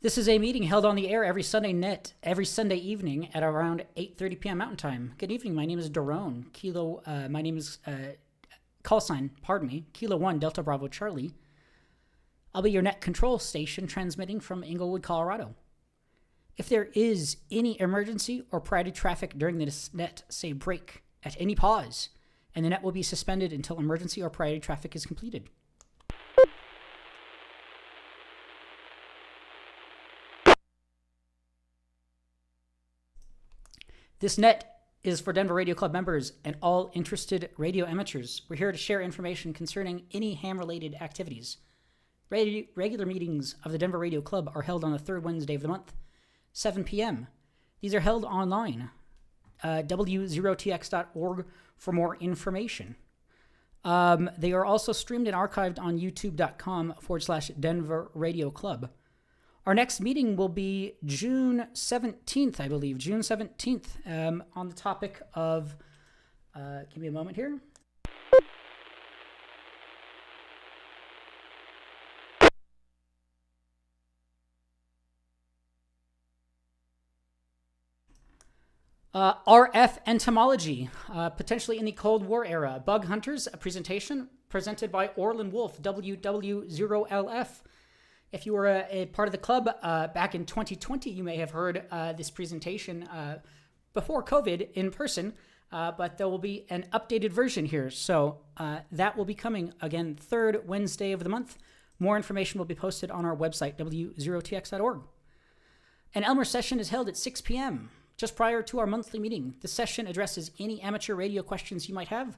This is a meeting held on the air every Sunday evening at around 8:30 p.m. Mountain Time. Good evening. My name is Daron. My name is call sign. Pardon me. Kilo 1 Delta Bravo Charlie. I'll be your net control station transmitting from Inglewood, Colorado. If there is any emergency or priority traffic during this net, say break at any pause, and the net will be suspended until emergency or priority traffic is completed. This net is for Denver Radio Club members and all interested radio amateurs. We're here to share information concerning any ham-related activities. Regular meetings of the Denver Radio Club are held on the third Wednesday of the month, 7 p.m. These are held online. W0TX.org for more information. They are also streamed and archived on youtube.com/Denver Radio Club. Our next meeting will be June 17th, I believe. June 17th, on the topic of, give me a moment here. RF-entomology, potentially in the Cold War era. Bug Hunters, a presentation presented by Orlin Wolf, WW0LF. If you were a part of the club back in 2020, you may have heard this presentation before COVID in person, but there will be an updated version here. So that will be coming, again, third Wednesday of the month. More information will be posted on our website, W0TX.org. An Elmer session is held at 6 p.m., just prior to our monthly meeting. The session addresses any amateur radio questions you might have.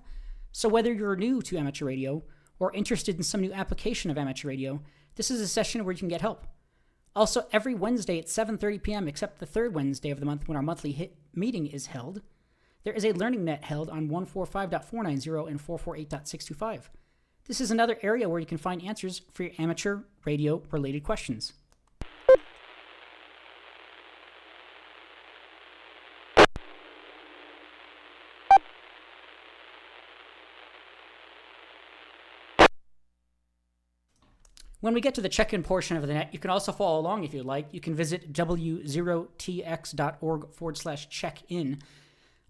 So whether you're new to amateur radio or interested in some new application of amateur radio, this is a session where you can get help. Also, every Wednesday at 7:30 p.m., except the third Wednesday of the month when our monthly meeting is held, there is a learning net held on 145.490 and 448.625. This is another area where you can find answers for your amateur radio-related questions. When we get to the check-in portion of the net, you can also follow along if you'd like. You can visit W0TX.org/check-in,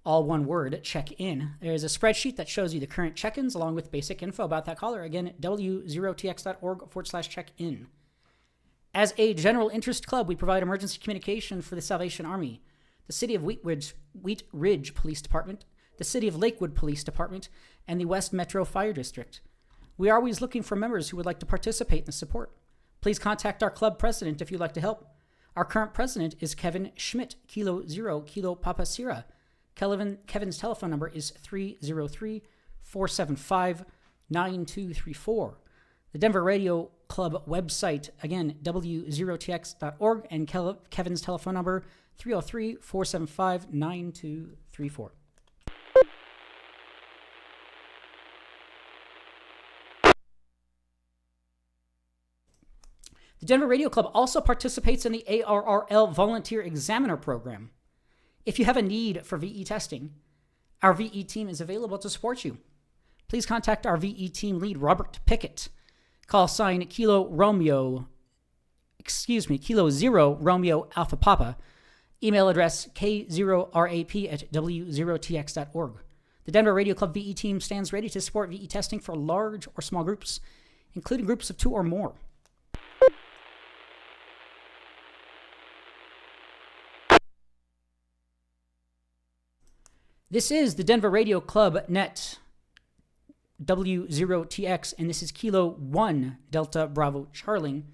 all one word, check-in. There's a spreadsheet that shows you the current check-ins along with basic info about that caller. Again, W0TX.org/check-in. As a general interest club, we provide emergency communication for the Salvation Army, the City of Wheat Ridge Police Department, the City of Lakewood Police Department, and the West Metro Fire District. We are always looking for members who would like to participate in the support. Please contact our club president if you'd like to help. Our current president is Kevin Schmidt, Kilo 0, Kilo Papa Sierra. Kevin's telephone number is 303-475-9234. The Denver Radio Club website, again, W0TX.org, and Kevin's telephone number, 303-475-9234. The Denver Radio Club also participates in the ARRL Volunteer Examiner Program. If you have a need for VE testing, our VE team is available to support you. Please contact our VE team lead, Robert Pickett. Call sign Kilo 0 Romeo Alpha Papa. Email address k0rap@w0tx.org. The Denver Radio Club VE team stands ready to support VE testing for large or small groups, including groups of 2 or more. This is the Denver Radio Club Net, W0TX, and this is Kilo 1 Delta Bravo Charlie,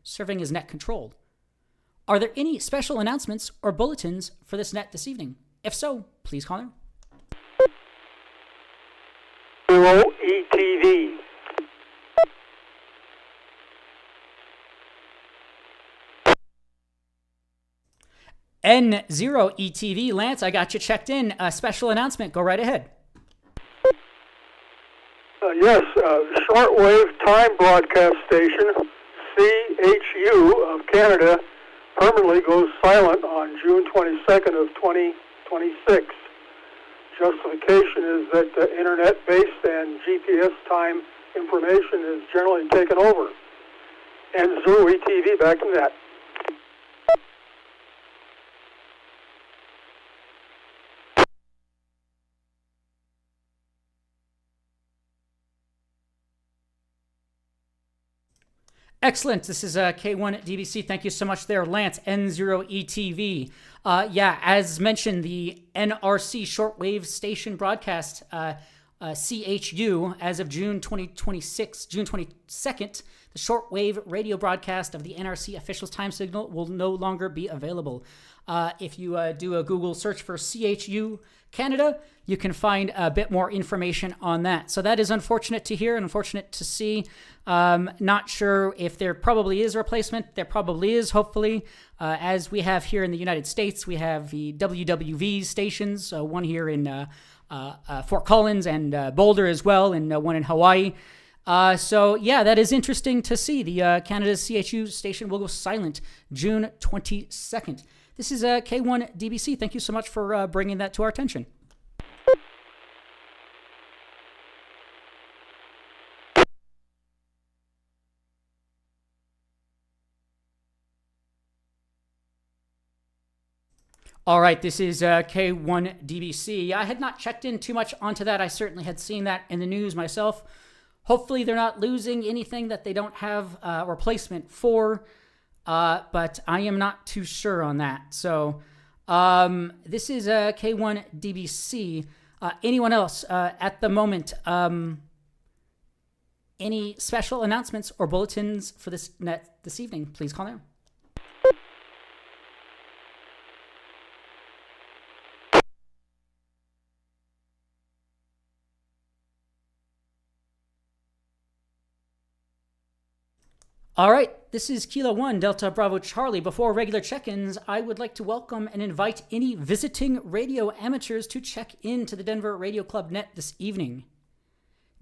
serving as net control. Are there any special announcements or bulletins for this net this evening? If so, please call in. ETV. N0ETV. Lance, I got you checked in. A special announcement. Go right ahead. Yes, shortwave time broadcast station, CHU of Canada, permanently goes silent on June 22nd of 2026. Justification is that internet-based and GPS time information is generally taken over. N0ETV back to net. Excellent. This is K1DBC. Thank you so much there, Lance, N0ETV. As mentioned, the NRC shortwave station broadcast, CHU, as of June 2026, June 22nd, the shortwave radio broadcast of the NRC officials time signal will no longer be available. If you do a Google search for CHU Canada, you can find a bit more information on that. So that is unfortunate to hear and unfortunate to see. Not sure if there probably is a replacement. There probably is, hopefully. As we have here in the United States, we have the WWV stations, one here in Fort Collins and Boulder as well, and one in Hawaii. That is interesting to see. The Canada's CHU station will go silent June 22nd. This is K1DBC. Thank you so much for bringing that to our attention. All right, this is K1DBC. I had not checked in too much onto that. I certainly had seen that in the news myself. Hopefully they're not losing anything that they don't have a replacement for, but I am not too sure on that. So this is K1DBC. Anyone else at the moment? Any special announcements or bulletins for this net this evening? Please call now. All right, this is Kilo 1, Delta Bravo Charlie. Before regular check-ins, I would like to welcome and invite any visiting radio amateurs to check into the Denver Radio Club net this evening.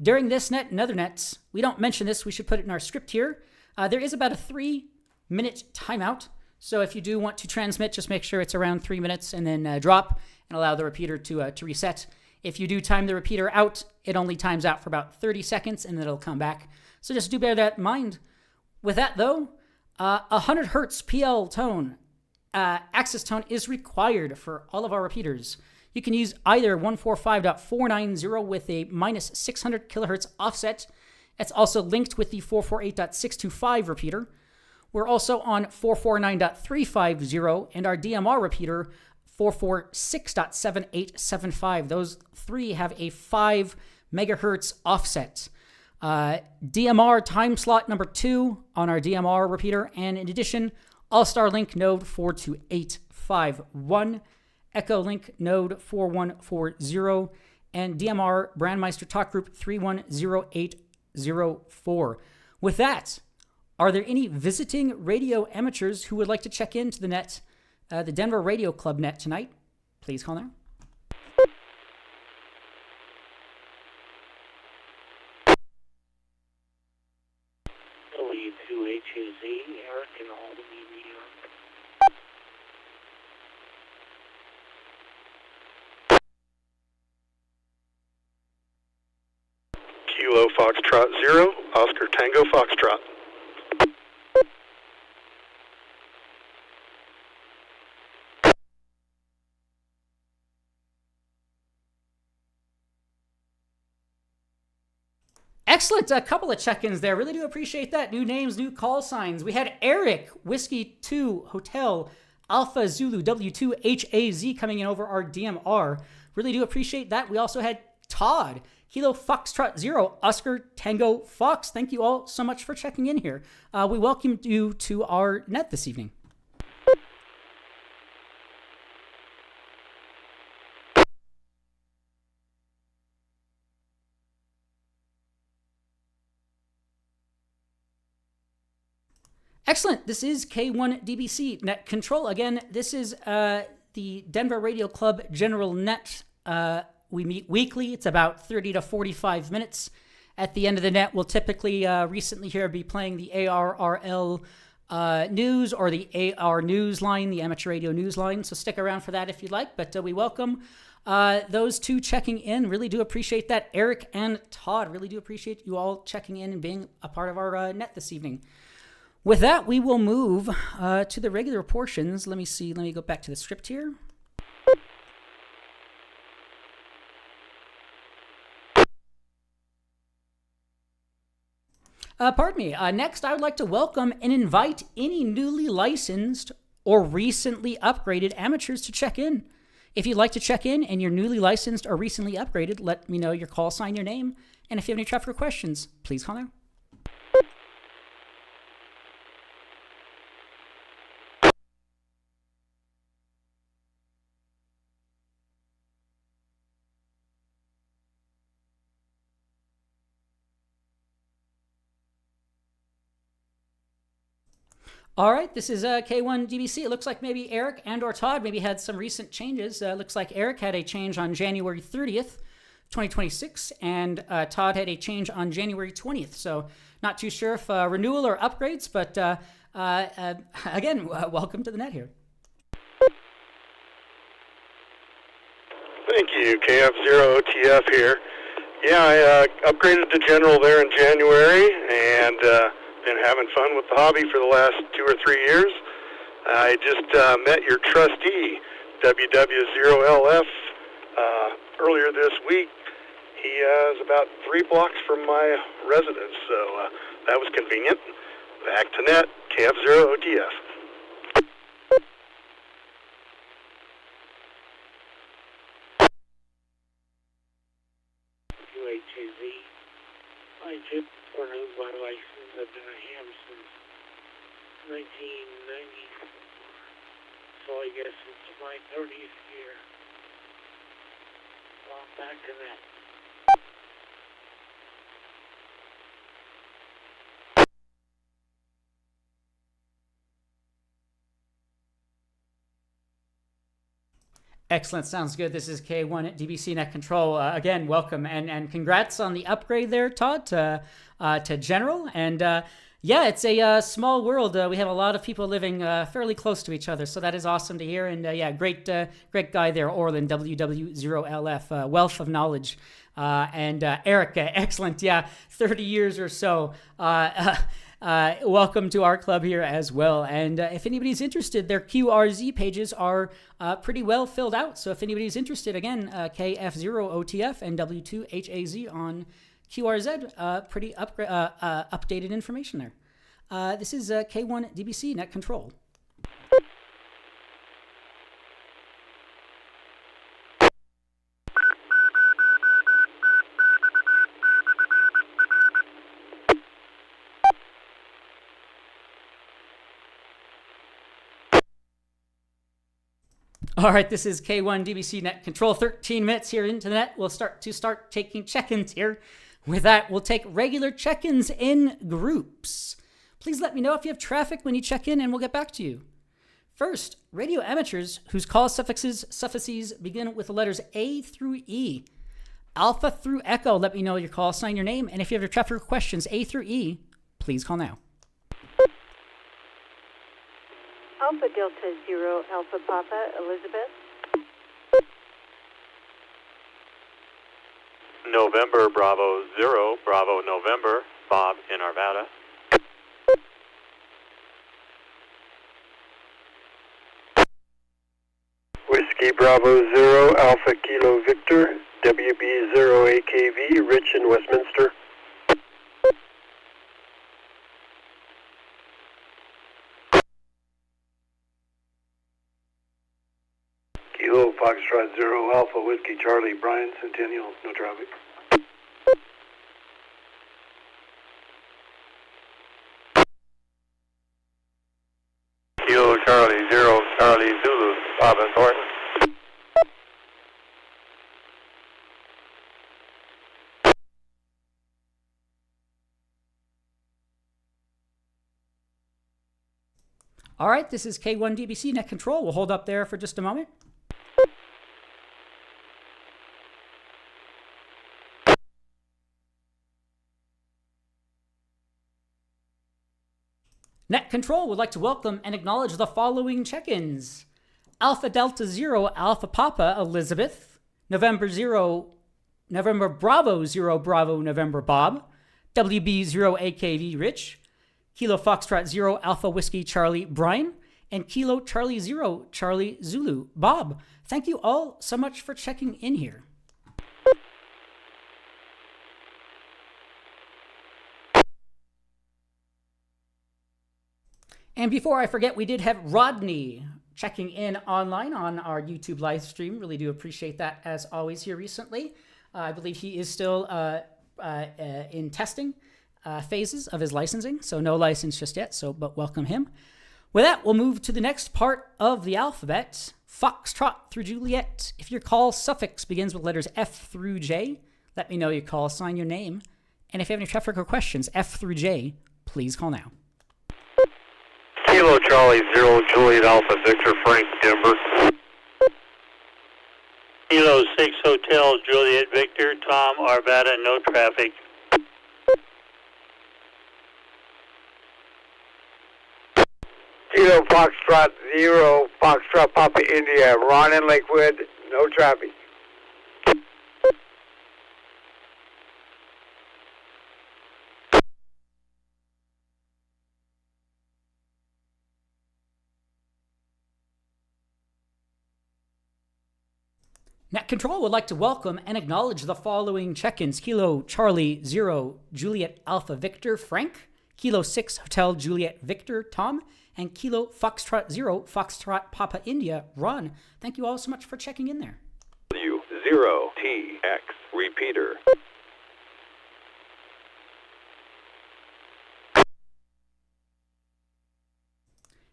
During this net and other nets, we don't mention this, we should put it in our script here. There is about a 3-minute timeout. So if you do want to transmit, just make sure it's around 3 minutes and then drop and allow the repeater to reset. If you do time the repeater out, it only times out for about 30 seconds and then it'll come back. So just do bear that in mind. With that, though, 100 hertz PL tone, access tone is required for all of our repeaters. You can use either 145.490 with a minus 600 kilohertz offset. It's also linked with the 448.625 repeater. We're also on 449.350 and our DMR repeater 446.7875. Those three have a 5 megahertz offset. DMR time slot number 2 on our DMR repeater, and in addition, AllStarlink node 42851, echolink node 4140, and DMR BrandMeister talk group 310804. With that, are there any visiting radio amateurs who would like to check into the net, the Denver Radio Club net tonight? Please call now. W2HZ, Eric in Albany, New York. Kilo Foxtrot 0, Oscar Tango Foxtrot. Excellent. A couple of check-ins there. Really do appreciate that. New names, new call signs. We had Eric, Whiskey 2 Hotel, Alpha Zulu W2HAZ coming in over our DMR. Really do appreciate that. We also had Todd, Kilo Foxtrot 0, Oscar Tango Fox. Thank you all so much for checking in here. We welcome you to our net this evening. Excellent. This is K1DBC Net Control. Again, this is the Denver Radio Club General Net. We meet weekly. It's about 30 to 45 minutes. At the end of the net, we'll typically recently here be playing the ARRL news or the AR Newsline, the amateur radio newsline. So stick around for that if you'd like. But we welcome those two checking in. Really do appreciate that. Eric and Todd, really do appreciate you all checking in and being a part of our net this evening. With that, we will move to the regular portions. Let me see. Let me go back to the script here. Pardon me. Next, I would like to welcome and invite any newly licensed or recently upgraded amateurs to check in. If you'd like to check in and you're newly licensed or recently upgraded, let me know your call sign, your name, and if you have any traffic or questions, please call now. All right, this is K1DBC. It looks like maybe Eric and or Todd maybe had some recent changes. Looks like Eric had a change on January 30th, 2026, and Todd had a change on January 20th. So not too sure if renewal or upgrades, but again, welcome to the net here. Thank you, KF0TF here. Yeah, I upgraded to General there in January, and been having fun with the hobby for the last 2 or 3 years. I just met your trustee, W0LF, earlier this week. He is about 3 blocks from my residence, so that was convenient. Back to net, KF0OTF. I just renewed my license. I've been a ham since 1994. So I guess it's my 30th year. So I'm back to that. Excellent. Sounds good. This is K1 at DBC Net Control. Again, welcome and congrats on the upgrade there, Todd, to General. And yeah, it's a small world. We have a lot of people living fairly close to each other, so that is awesome to hear. And yeah, great guy there, Orland, W0LF, wealth of knowledge. And Eric, excellent. Yeah, 30 years or so. Welcome to our club here as well. And if anybody's interested, their QRZ pages are pretty well filled out. So if anybody's interested, again, KF0OTF and W2HAZ on QRZ, pretty updated information there. This is K1 DBC Net Control. All right, this is K1 DBC Net Control. 13 minutes here into the net. We'll start taking check-ins here. With that, we'll take regular check-ins in groups. Please let me know if you have traffic when you check in, and we'll get back to you. First, radio amateurs whose call suffixes begin with the letters A through E. Alpha through Echo, let me know your call sign, your name, and if you have your traffic questions, A through E, please call now. Alpha Delta Zero Alpha Papa Elizabeth. November Bravo 0 Bravo November Bob in Arvada. Whiskey Bravo 0 Alpha Kilo Victor WB0 AKV Rich in Westminster. Kilo Foxtrot 0 Alpha Whiskey Charlie Brian Centennial, no traffic. Kilo Charlie 0 Charlie Zulu Bob and Thornton. All right, this is K1 DBC Net Control. We'll hold up there for just a moment. Net Control would like to welcome and acknowledge the following check-ins. Alpha Delta 0 Alpha Papa Elizabeth, November Bravo 0 Bravo November Bob, WB0 AKV Rich, Kilo Foxtrot 0 Alpha Whiskey Charlie Brian, and Kilo Charlie 0 Charlie Zulu Bob. Thank you all so much for checking in here. And before I forget, we did have Rodney checking in online on our YouTube live stream. Really do appreciate that as always here recently. I believe he is still in testing phases of his licensing, so no license just yet, but welcome him. With that, we'll move to the next part of the alphabet, Foxtrot through Juliet. If your call suffix begins with letters F through J, let me know your call sign, your name. And if you have any traffic or questions, F through J, please call now. Kilo Charlie 0 Juliet Alpha Victor Frank Denver. Kilo 6 Hotel Juliet Victor Tom Arvada, no traffic. Kilo Foxtrot 0 Foxtrot Papa India Ron in Lakewood, no traffic. Net Control would like to welcome and acknowledge the following check-ins. Kilo Charlie 0 Juliet Alpha Victor Frank, Kilo 6 Hotel Juliet Victor Tom, and Kilo Foxtrot 0 Foxtrot Papa India Ron. Thank you all so much for checking in there. W0TX Repeater.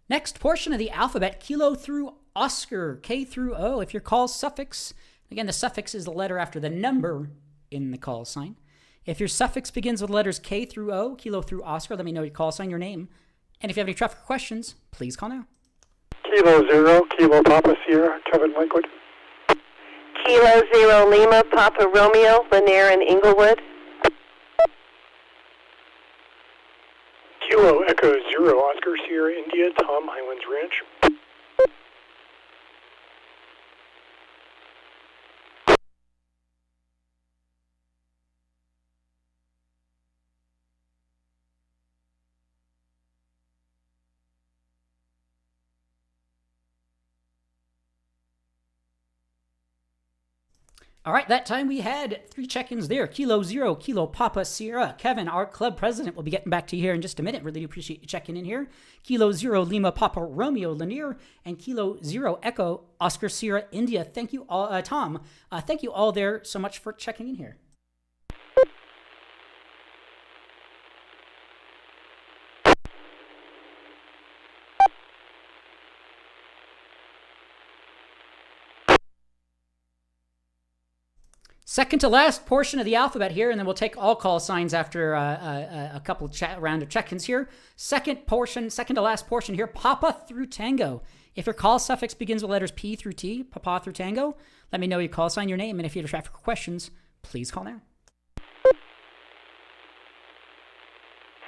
Next portion of the alphabet, Kilo through Oscar, K through O. If your call suffix, again, the suffix is the letter after the number in the call sign. If your suffix begins with letters K through O, Kilo through Oscar, let me know your call sign, your name. And if you have any traffic questions, please call now. Kilo 0 Kilo Papa Sierra Kevin Lakewood. Kilo 0 Lima Papa Romeo Lanier and Inglewood. Kilo Echo 0 Oscar Sierra India Tom Highlands Ranch. All right, that time we had 3 check-ins there. Kilo 0 Kilo Papa Sierra. Kevin, our club president, will be getting back to you here in just a minute. Really do appreciate you checking in here. Kilo 0 Lima Papa Romeo Lanier and Kilo 0 Echo Oscar Sierra India. Thank you all, Tom. Thank you all there so much for checking in here. Second to last portion of the alphabet here, and then we'll take all call signs after a couple round of check-ins here. Second to last portion here, Papa through Tango. If your call suffix begins with letters P through T, Papa through Tango, let me know your call sign, your name, and if you have traffic questions, please call now.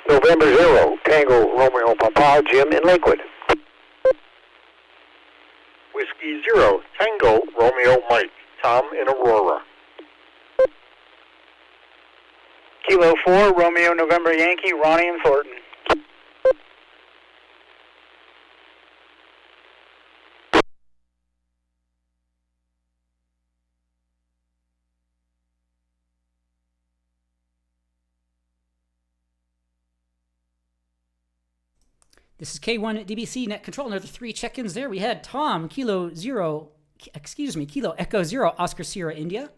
November 0 Tango Romeo Papa Jim in Lakewood. Whiskey 0 Tango Romeo Mike Tom in Aurora. Kilo 4, Romeo November Yankee, Ronnie and Thornton. This is K1 at DBC Net Control. Another 3 check-ins there. We had Tom, Kilo Echo 0 Oscar Sierra India,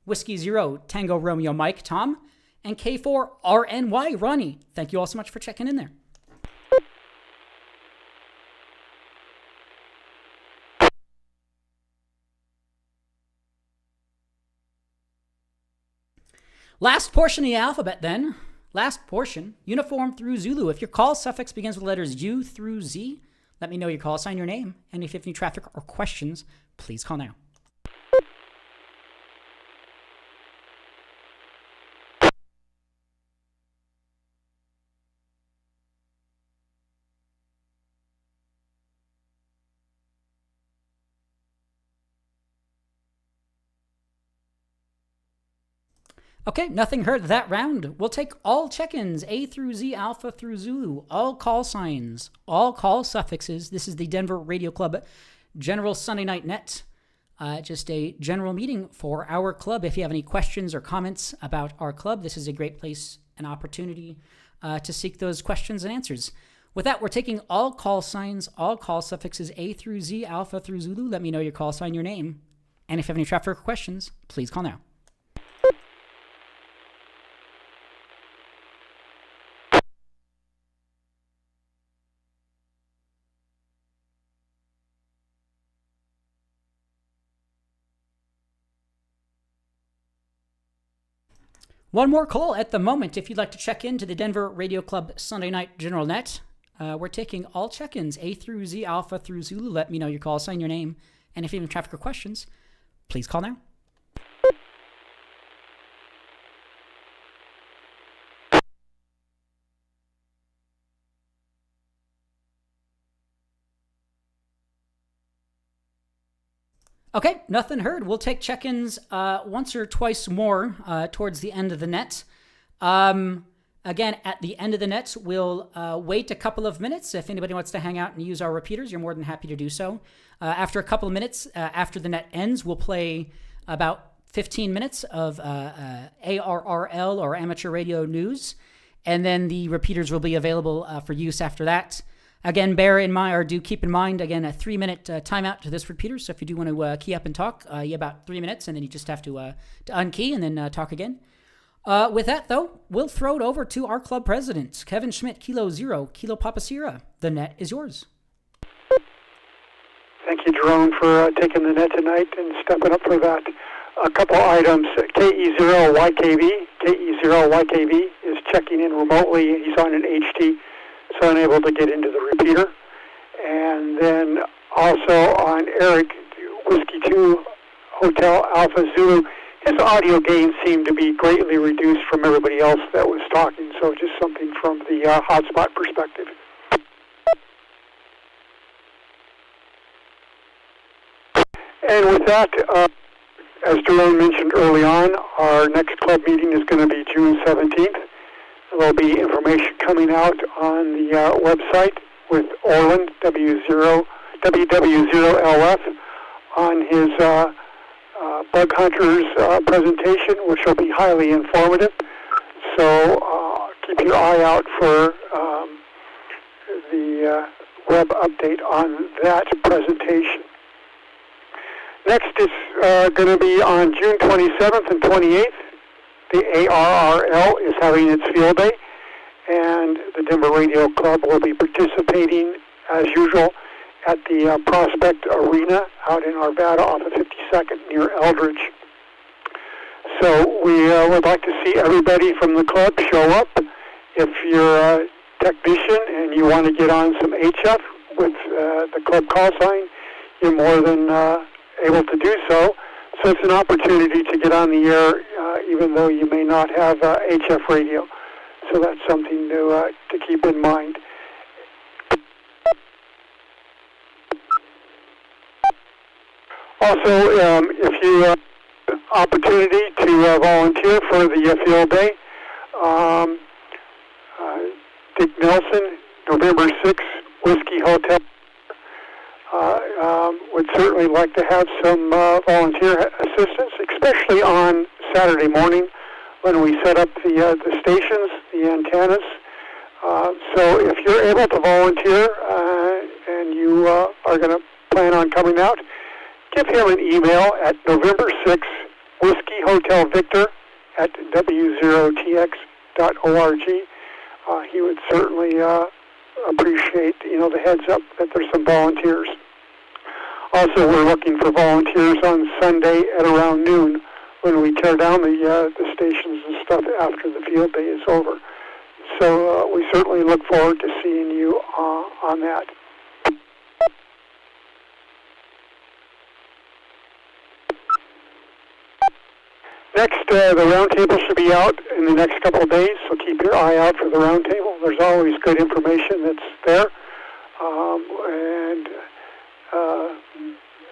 Whiskey 0 Tango Romeo Mike Tom, and K4 RNY Ronnie. Thank you all so much for checking in there. Last portion of the alphabet then. Last portion, uniform through Zulu. If your call suffix begins with letters U through Z, let me know your call sign, your name, and if you have any traffic or questions, please call now. Okay, nothing heard that round. We'll take all check-ins, A through Z, Alpha through Zulu, all call signs, all call suffixes. This is the Denver Radio Club General Sunday Night Net. Just a general meeting for our club. If you have any questions or comments about our club, this is a great place and opportunity to seek those questions and answers. With that, we're taking all call signs, all call suffixes, A through Z, Alpha through Zulu. Let me know your call sign, your name. And if you have any traffic questions, please call now. One more call at the moment. If you'd like to check into the Denver Radio Club Sunday Night General Net, we're taking all check-ins, A through Z, Alpha through Zulu. Let me know your call sign, your name, and if you have any traffic or questions, please call now. Okay, nothing heard. We'll take check-ins once or twice more towards the end of the net. Again, at the end of the net, we'll wait a couple of minutes. If anybody wants to hang out and use our repeaters, you're more than happy to do so. After a couple of minutes, after the net ends, we'll play about 15 minutes of ARRL or amateur radio news, and then the repeaters will be available for use after that. Again, do keep in mind, again, a 3-minute timeout to this repeater. So if you do want to key up and talk, you have about 3 minutes, and then you just have to unkey and then talk again. With that, though, we'll throw it over to our club president, Kevin Schmidt, Kilo 0, Kilo Papa Sierra. The net is yours. Thank you, Jerome, for taking the net tonight and stepping up for that. A couple items. KE0YKV. KE0YKV is checking in remotely. He's on an HT, so unable to get into the repeater. And then also on Eric, Whiskey 2, Hotel Alpha Zulu, his audio gain seemed to be greatly reduced from everybody else that was talking, so just something from the hotspot perspective. And with that, as Jerome mentioned early on, our next club meeting is going to be June 17th. There'll be information coming out on the website with Orland, WW0LF, on his Bug Hunters presentation, which will be highly informative. So keep your eye out for the web update on that presentation. Next is going to be on June 27th and 28th. The ARRL is having its field day, and the Denver Radio Club will be participating, as usual, at the Prospect Arena out in Arvada off of 52nd near Eldridge. So we would like to see everybody from the club show up. If you're a technician and you want to get on some HF with the club call sign, you're more than able to do so. So it's an opportunity to get on the air even though you may not have HF radio. So that's something to keep in mind. Also, if you have opportunity to volunteer for the field day, Dick Nelson, November 6th, Whiskey Hotel, would certainly like to have some volunteer assistance, especially on Saturday morning when we set up the stations, the antennas. So if you're able to volunteer and you are going to plan on coming out, give him an email at November 6th, Whiskey Hotel Victor at W0TX.org. He would certainly appreciate, the heads up that there's some volunteers. Also, we're looking for volunteers on Sunday at around noon when we tear down the stations and stuff after the field day is over. So we certainly look forward to seeing you on that. Next, the Roundtable should be out in the next couple of days, so keep your eye out for the Roundtable. There's always good information that's there, and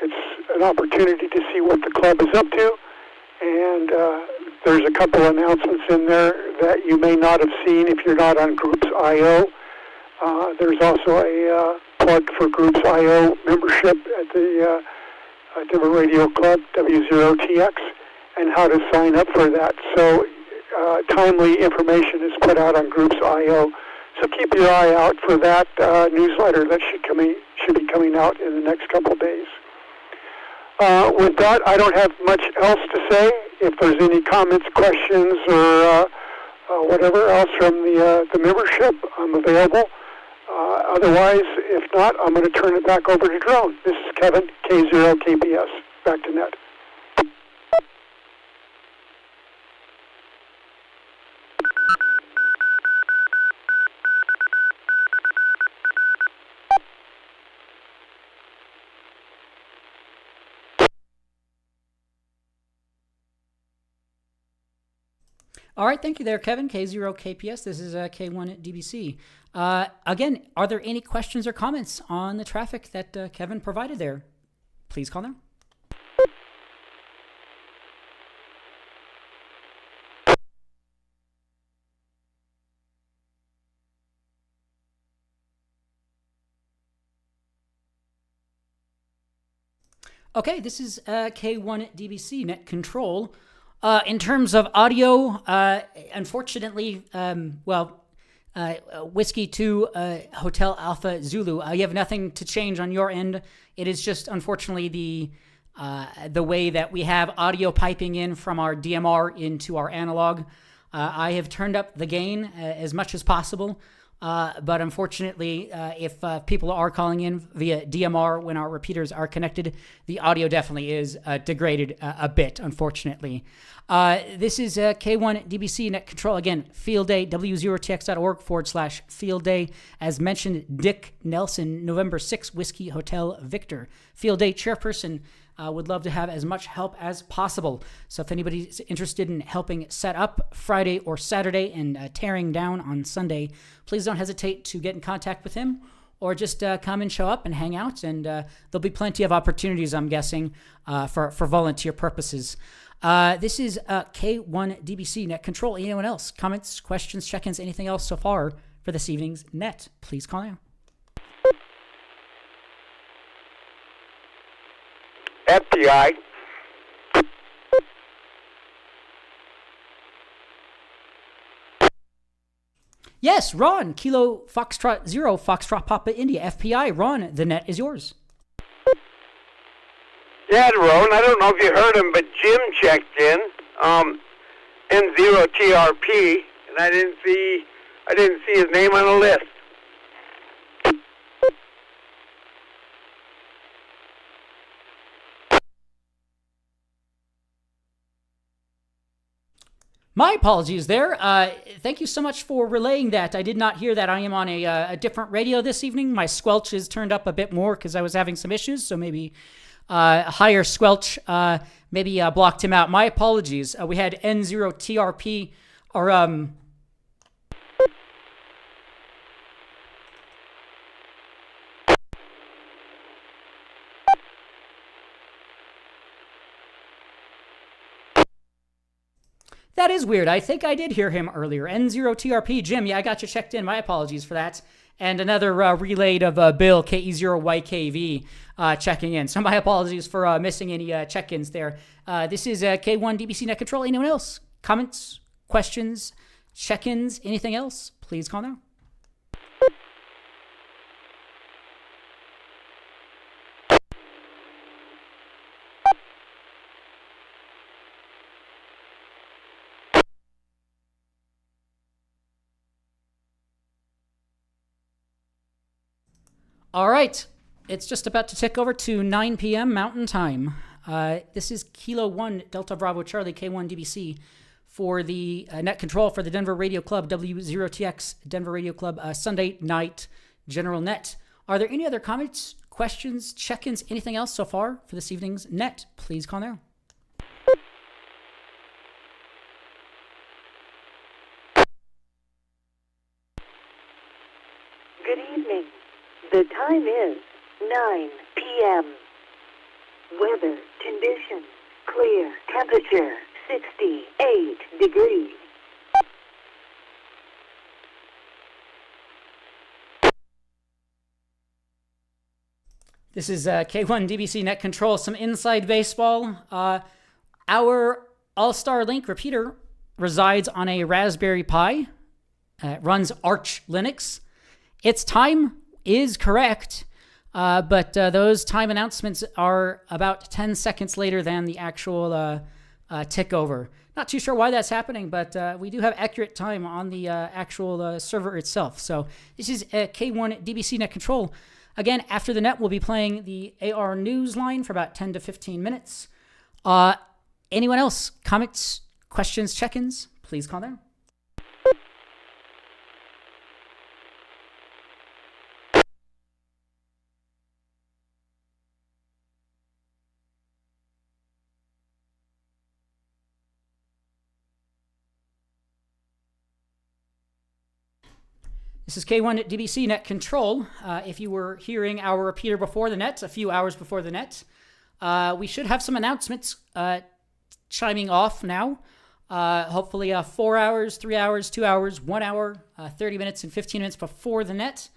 it's an opportunity to see what the club is up to, and There's a couple announcements in there that you may not have seen if you're not on Groups I.O. There's also a plug for Groups I.O. membership at the Denver Radio Club, W0TX, and how to sign up for that. So timely information is put out on Groups I.O. So keep your eye out for that newsletter that should be coming out in the next couple of days. With that, I don't have much else to say. If there's any comments, questions, or whatever else from the membership, I'm available. Otherwise, if not, I'm going to turn it back over to Drone. This is Kevin, K0KPS. Back to net. All right, thank you there, Kevin, K0KPS. This is K1DBC. Again, are there any questions or comments on the traffic that Kevin provided there? Please call now. Okay, this is K1DBC Net Control. In terms of audio, unfortunately, Whiskey 2 Hotel Alpha Zulu, you have nothing to change on your end. It is just, unfortunately, the way that we have audio piping in from our DMR into our analog. I have turned up the gain as much as possible, but unfortunately, if people are calling in via DMR when our repeaters are connected, the audio definitely is degraded a bit, unfortunately. This is K1DBC Net Control. Again, field day, W0TX.org/field day. As mentioned, Dick Nelson, November 6, Whiskey Hotel Victor. Field day chairperson. Would love to have as much help as possible. So if anybody's interested in helping set up Friday or Saturday and tearing down on Sunday, please don't hesitate to get in contact with him or just come and show up and hang out. And there'll be plenty of opportunities, I'm guessing, for volunteer purposes. This is K1DBC Net Control. Anyone else? Comments, questions, check-ins, anything else so far for this evening's net? Please call now. FBI. Yes, Ron, Kilo Foxtrot 0, Foxtrot Papa India, FPI. Ron, the net is yours. Yeah, Ron, I don't know if you heard him, but Jim checked in, N0TRP, and I didn't see his name on the list. My apologies there. Thank you so much for relaying that. I did not hear that. I am on a different radio this evening. My squelch is turned up a bit more because I was having some issues, so maybe a higher squelch maybe blocked him out. My apologies. We had N0TRP, or that is weird. I think I did hear him earlier. N0TRP, Jim, yeah, I got you checked in. My apologies for that. And another relayed of Bill, KE0YKV, checking in. So my apologies for missing any check-ins there. This is K1DBC Net Control. Anyone else? Comments, questions, check-ins, anything else? Please call now. All right, it's just about to tick over to 9 p.m. Mountain Time. This is Kilo 1 Delta Bravo Charlie K1DBC for the net control for the Denver Radio Club, W0TX Denver Radio Club, Sunday night general net. Are there any other comments, questions, check-ins, anything else so far for this evening's net? Please call now. Good evening. The time is 9 p.m. Weather conditions: clear, temperature 68 degrees. This is K1 DBC Net Control, some inside baseball. Our allstarlink repeater resides on a Raspberry Pi. It runs Arch Linux. Its time is correct, but those time announcements are about 10 seconds later than the actual tick over. Not too sure why that's happening, but we do have accurate time on the actual server itself. So this is K1 DBC Net Control. Again, after the net, we'll be playing the AR Newsline for about 10 to 15 minutes. Anyone else? Comments, questions, check-ins? Please call now. This is K1 DBC Net Control. If you were hearing our repeater before the net, a few hours before the net, we should have some announcements chiming off now. Hopefully 4 hours, 3 hours, 2 hours, 1 hour, 30 minutes, and 15 minutes before the net.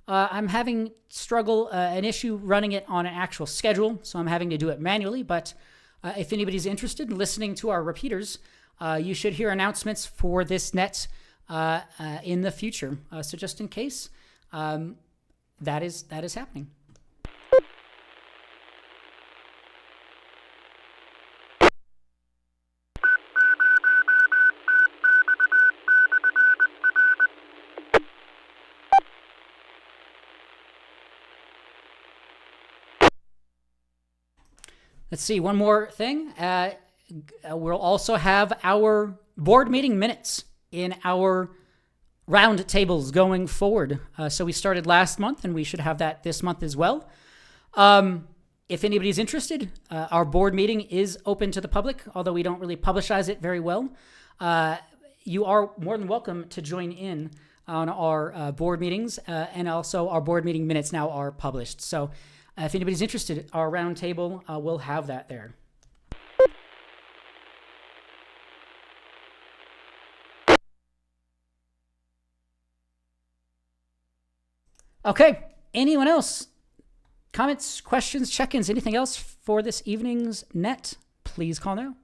I'm having an issue running it on an actual schedule, so I'm having to do it manually. But if anybody's interested in listening to our repeaters, you should hear announcements for this net in the future. So just in case, that is happening. Let's see, one more thing. We'll also have our board meeting minutes in our round tables going forward. So we started last month, and we should have that this month as well. If anybody's interested, our board meeting is open to the public, although we don't really publicize it very well. You are more than welcome to join in on our board meetings, and also our board meeting minutes now are published. So if anybody's interested, our round table will have that there. Okay, anyone else? Comments, questions, check-ins, anything else for this evening's net? Please call now.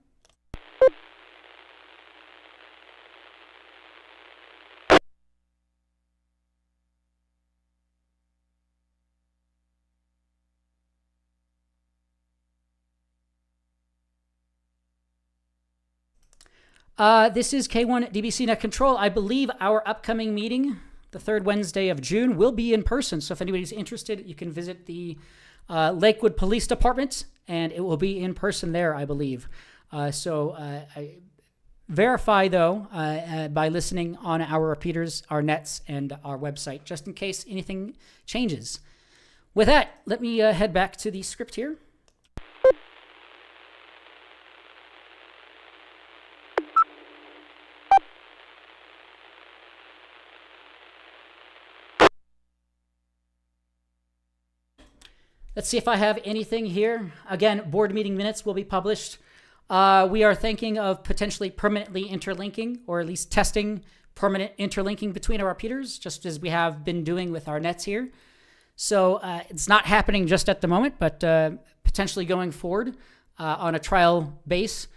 This is K1 DBC Net Control. I believe our upcoming meeting, the third Wednesday of June, will be in person. So if anybody's interested, you can visit the Lakewood Police Department, and it will be in person there, I believe. I verify, though, by listening on our repeaters, our nets, and our website, just in case anything changes. With that, let me head back to the script here. Let's see if I have anything here. Again, board meeting minutes will be published. We are thinking of potentially permanently interlinking, or at least testing permanent interlinking between our repeaters, just as we have been doing with our nets here. So it's not happening just at the moment, but potentially going forward on a trial base,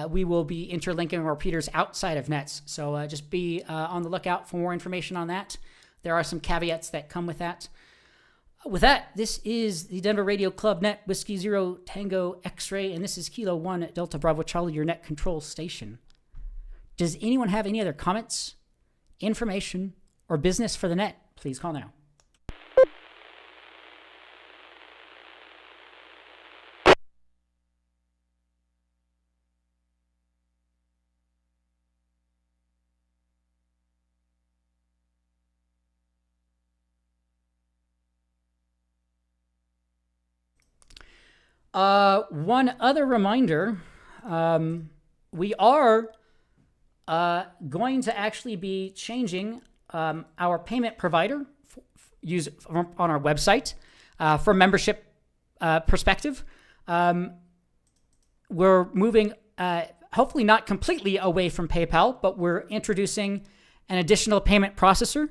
we will be interlinking our repeaters outside of nets. So just be on the lookout for more information on that. There are some caveats that come with that. With that, this is the Denver Radio Club Net, Whiskey 0 Tango X-Ray, and this is Kilo 1 Delta Bravo Charlie, your net control station. Does anyone have any other comments, information, or business for the net? Please call now. One other reminder, we are going to actually be changing our payment provider on our website from membership perspective. We're moving hopefully not completely away from PayPal, but we're introducing an additional payment processor.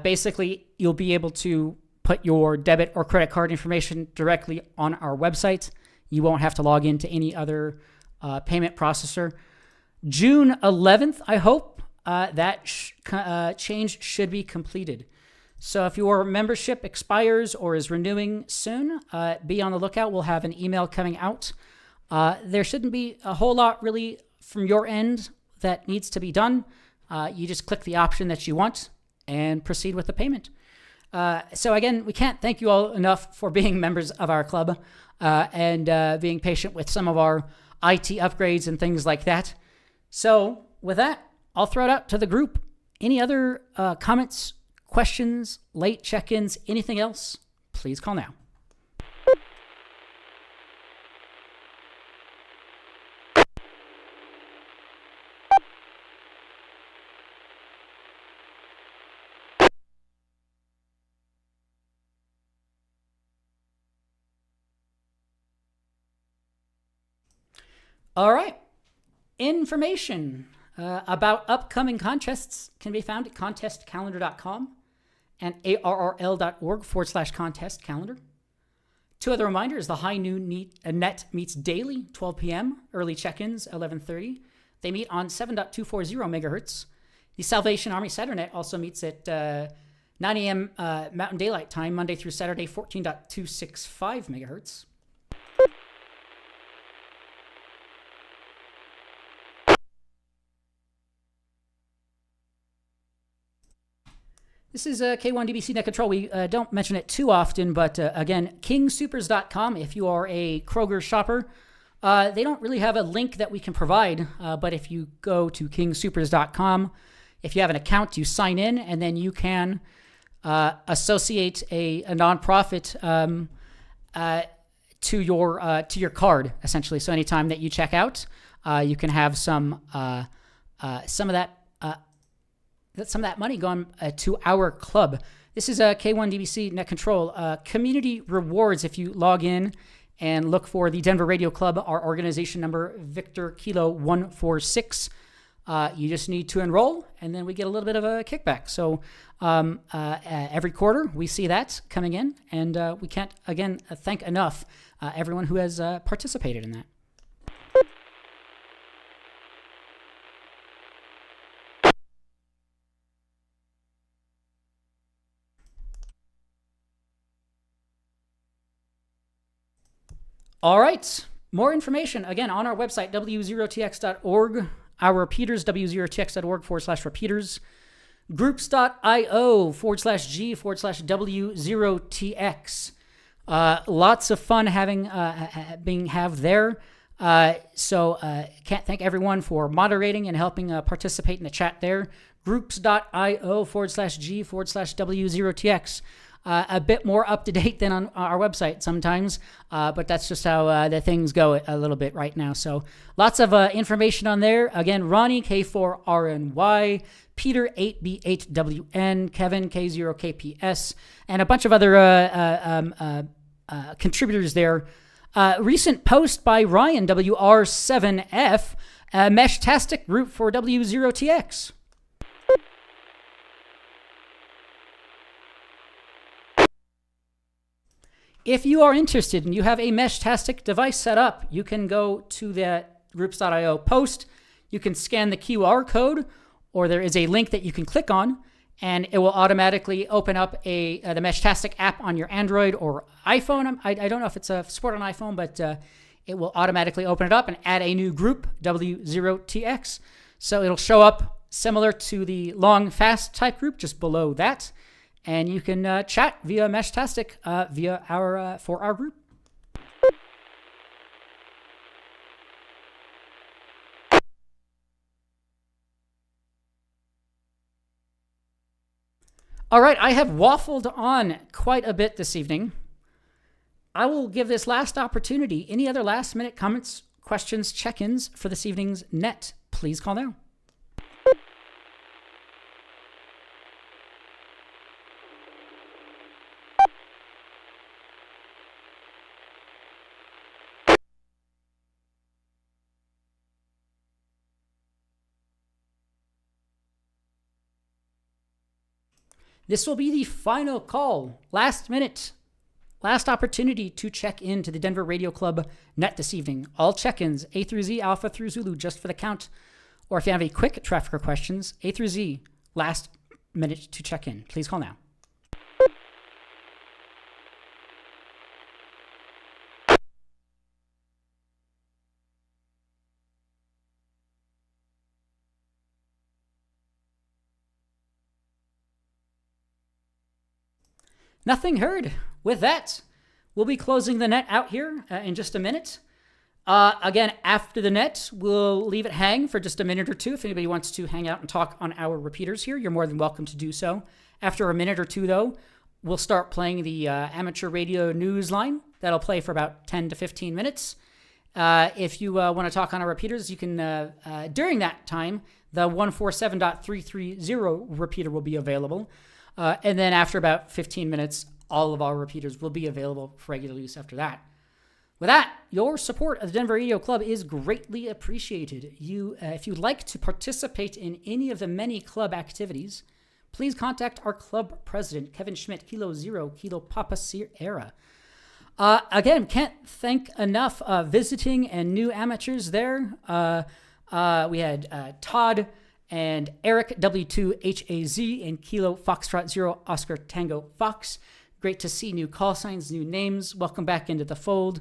Basically, you'll be able to put your debit or credit card information directly on our website. You won't have to log into any other payment processor. June 11th, I hope that change should be completed. So if your membership expires or is renewing soon, be on the lookout. We'll have an email coming out. There shouldn't be a whole lot really from your end that needs to be done. You just click the option that you want and proceed with the payment. So again, we can't thank you all enough for being members of our club and being patient with some of our IT upgrades and things like that. So with that, I'll throw it out to the group. Any other comments, questions, late check-ins, anything else? Please call now. All right. Information about upcoming contests can be found at contestcalendar.com and arrl.org/contest calendar. Two other reminders: the High Noon Net meets daily, 12 p.m., early check-ins, 11:30. They meet on 7.240 megahertz. The Salvation Army Saturnet also meets at 9 a.m. Mountain Daylight Time, Monday through Saturday, 14.265 megahertz. This is K1DBC Net Control. We don't mention it too often, but again, kingsupers.com. If you are a Kroger shopper, they don't really have a link that we can provide, but if you go to kingsupers.com, if you have an account, you sign in, and then you can associate a nonprofit to your card, essentially. So anytime that you check out, you can have some of that money gone to our club. This is K1DBC Net Control. Community rewards, if you log in and look for the Denver Radio Club, our organization number, Victor Kilo 146. You just need to enroll, and then we get a little bit of a kickback. So every quarter, we see that coming in, and we can't, again, thank enough everyone who has participated in that. All right, more information, again, on our website, W0TX.org, our repeaters, W0TX.org/repeaters, groups.io/G/W0TX. Lots of fun have there. So can't thank everyone for moderating and helping participate in the chat there. Groups.io/G/W0TX. A bit more up to date than on our website sometimes, but that's just how the things go a little bit right now. So lots of information on there. Again, Ronnie K4RNY, Peter 8B8WN, Kevin K0KPS, and a bunch of other contributors there. Recent post by Ryan WR7F, Meshtastic group for W0TX. If you are interested and you have a Meshtastic device set up, you can go to the groups.io post. You can scan the QR code, or there is a link that you can click on, and it will automatically open up the Meshtastic app on your Android or iPhone. I don't know if it's a support on iPhone, but it will automatically open it up and add a new group, W0TX. So it'll show up similar to the long, fast type group, just below that. And you can chat via Meshtastic via for our group. All right, I have waffled on quite a bit this evening. I will give this last opportunity. Any other last-minute comments, questions, check-ins for this evening's net? Please call now. This will be the final call, last minute, last opportunity to check into the Denver Radio Club net this evening. All check-ins, A through Z, Alpha through Zulu, just for the count. Or if you have any quick trafficker questions, A through Z, last minute to check in. Please call now. Nothing heard. With that, we'll be closing the net out here in just a minute. Again, after the net, we'll leave it hang for just a minute or two. If anybody wants to hang out and talk on our repeaters here, you're more than welcome to do so. After a minute or two, though, we'll start playing the amateur radio Newsline. That'll play for about 10 to 15 minutes. If you want to talk on our repeaters, you can, during that time, the 147.330 repeater will be available. And then after about 15 minutes, all of our repeaters will be available for regular use after that. With that, your support of the Denver Radio Club is greatly appreciated. If you'd like to participate in any of the many club activities, please contact our club president, Kevin Schmidt, Kilo Zero, Kilo Papa Sierra. Again, can't thank enough visiting and new amateurs there. We had Todd and Eric, W0TX and Kilo Foxtrot Zero Oscar Tango Fox. Great to see new call signs, new names. Welcome back into the fold.